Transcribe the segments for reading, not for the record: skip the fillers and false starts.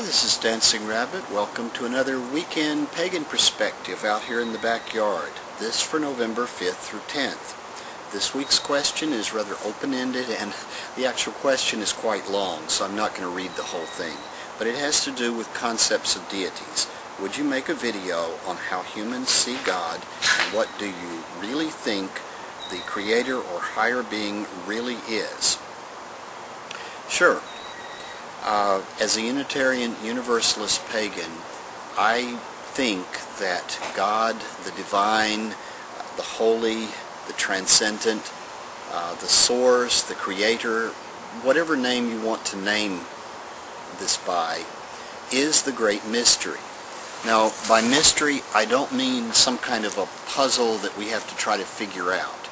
this is Dancing Rabbit. Welcome to another weekend pagan perspective out here in the backyard. This for November 5th through 10th. This week's question is rather open-ended, and the actual question is quite long, so I'm not going to read the whole thing. But it has to do with concepts of deities. Would you make a video on how humans see God, and what do you really think the Creator or higher being really is? Sure. As a Unitarian Universalist pagan, I think that God, the divine, the holy, the transcendent, the source, the creator, whatever name you want to name this by, is the great mystery. Now, by mystery, I don't mean some kind of a puzzle that we have to try to figure out,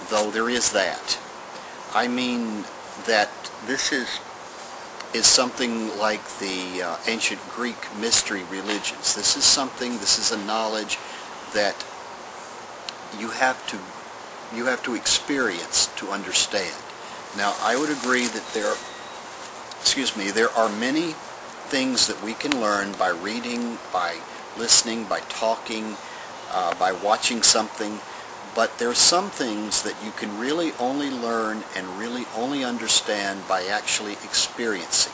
though there is that. I mean that this is something like the ancient Greek mystery religions. This is a knowledge that you have to experience to understand. Now, I would agree that there are many things that we can learn by reading, by listening, by talking, by watching something, but there are some things that you can really only learn and really only understand by actually experiencing.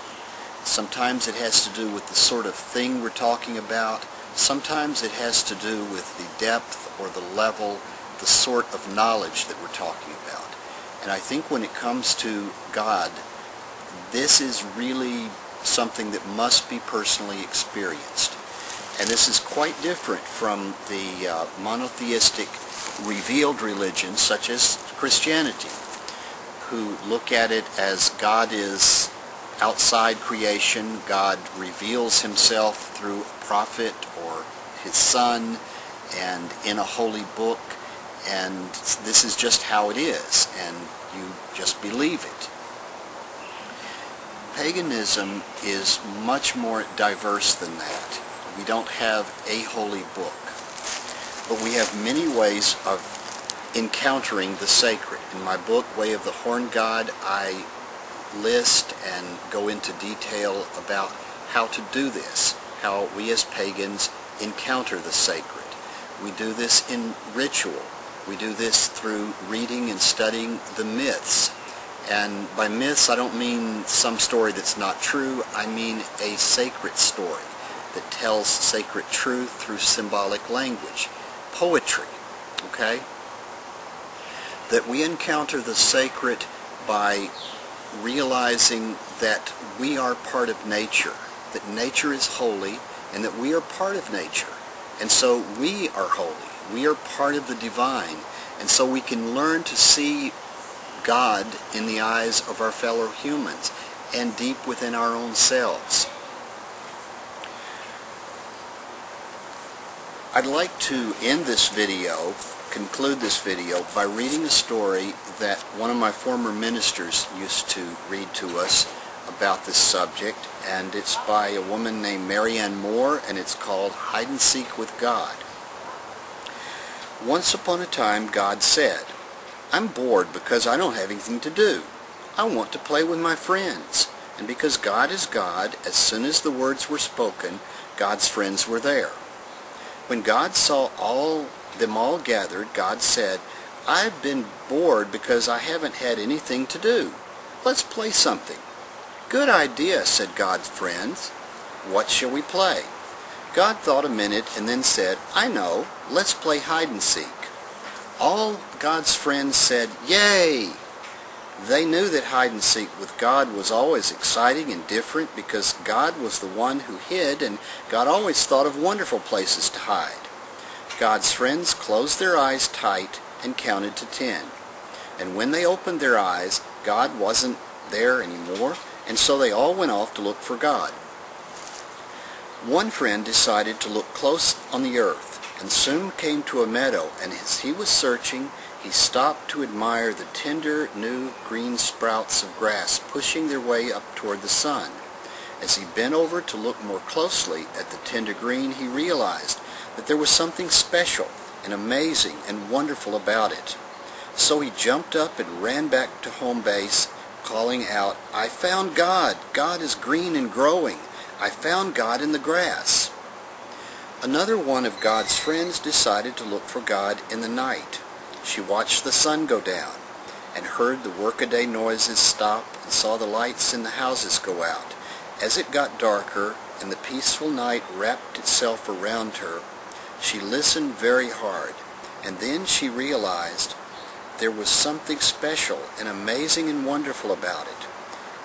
Sometimes it has to do with the sort of thing we're talking about. Sometimes it has to do with the depth or the level, the sort of knowledge that we're talking about. And I think when it comes to God, this is really something that must be personally experienced. And this is quite different from the monotheistic revealed religions such as Christianity, who look at it as God is outside creation. God reveals himself through a prophet or his son and in a holy book, and this is just how it is, and you just believe it. Paganism is much more diverse than that. We don't have a holy book, but we have many ways of encountering the sacred. In my book, Way of the Horn God, I list and go into detail about how to do this, how we as pagans encounter the sacred. We do this in ritual. We do this through reading and studying the myths. And by myths, I don't mean some story that's not true. I mean a sacred story that tells sacred truth through symbolic language. Poetry, okay? That we encounter the sacred by realizing that we are part of nature, that nature is holy, and that we are part of nature. And so we are holy. We are part of the divine. And so we can learn to see God in the eyes of our fellow humans and deep within our own selves. I'd like to end this video, conclude this video, by reading a story that one of my former ministers used to read to us about this subject, and it's by a woman named Marianne Moore, and it's called Hide and Seek with God. Once upon a time, God said, "I'm bored because I don't have anything to do. I want to play with my friends." And because God is God, as soon as the words were spoken, God's friends were there. When God saw them all gathered, God said, "I've been bored because I haven't had anything to do. Let's play something." "Good idea," said God's friends. "What shall we play?" God thought a minute and then said, "I know, let's play hide and seek." All God's friends said, "Yay!" They knew that hide and seek with God was always exciting and different because God was the one who hid, and God always thought of wonderful places to hide. God's friends closed their eyes tight and counted to 10. And when they opened their eyes, God wasn't there anymore, and so they all went off to look for God. One friend decided to look close on the earth, and soon came to a meadow, and as he was searching, he stopped to admire the tender, new green sprouts of grass pushing their way up toward the sun. As he bent over to look more closely at the tender green, he realized that there was something special and amazing and wonderful about it. So he jumped up and ran back to home base, calling out, "I found God! God is green and growing. I found God in the grass. Another one of God's friends decided to look for God in the night. She watched the sun go down and heard the workaday noises stop and saw the lights in the houses go out. As it got darker and the peaceful night wrapped itself around her, she listened very hard, and then she realized there was something special and amazing and wonderful about it.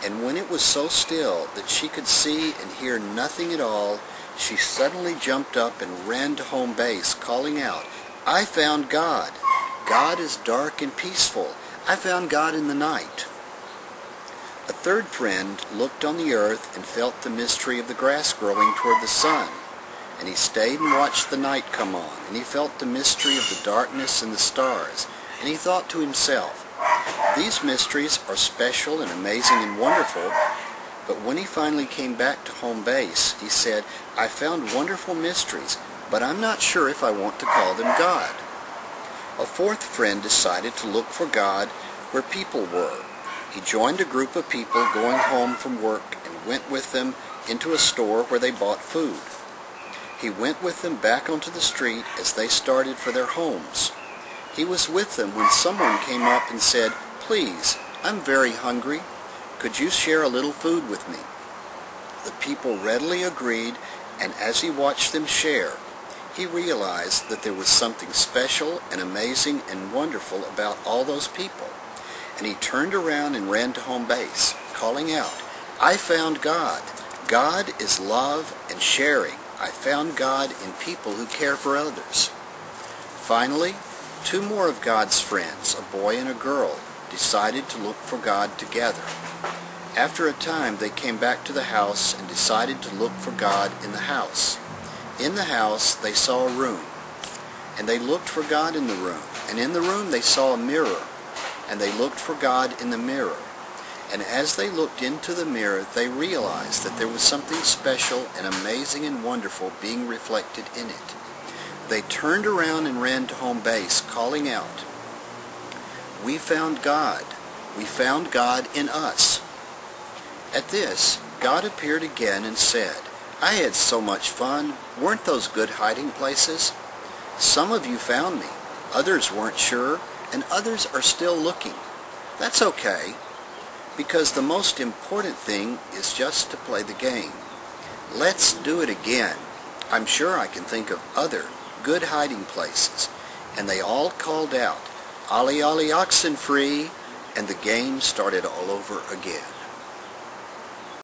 And when it was so still that she could see and hear nothing at all, she suddenly jumped up and ran to home base, calling out, "I found God! God is dark and peaceful. I found God in the night." A third friend looked on the earth and felt the mystery of the grass growing toward the sun. And he stayed and watched the night come on, and he felt the mystery of the darkness and the stars. And he thought to himself, "These mysteries are special and amazing and wonderful." But when he finally came back to home base, he said, "I found wonderful mysteries, but I'm not sure if I want to call them God." A fourth friend decided to look for God where people were. He joined a group of people going home from work and went with them into a store where they bought food. He went with them back onto the street as they started for their homes. He was with them when someone came up and said, "Please, I'm very hungry. Could you share a little food with me?" The people readily agreed, and as he watched them share, he realized that there was something special and amazing and wonderful about all those people. And he turned around and ran to home base, calling out, "I found God. God is love and sharing. I found God in people who care for others." Finally, two more of God's friends, a boy and a girl, decided to look for God together. After a time, they came back to the house and decided to look for God in the house. In the house, they saw a room, and they looked for God in the room. And in the room, they saw a mirror, and they looked for God in the mirror. And as they looked into the mirror, they realized that there was something special and amazing and wonderful being reflected in it. They turned around and ran to home base, calling out, "We found God. We found God in us." At this, God appeared again and said, "I had so much fun. Weren't those good hiding places? Some of you found me. Others weren't sure, and others are still looking. That's okay, because the most important thing is just to play the game. Let's do it again. I'm sure I can think of other good hiding places." And they all called out, "Ollie, Ollie, oxen free," and the game started all over again.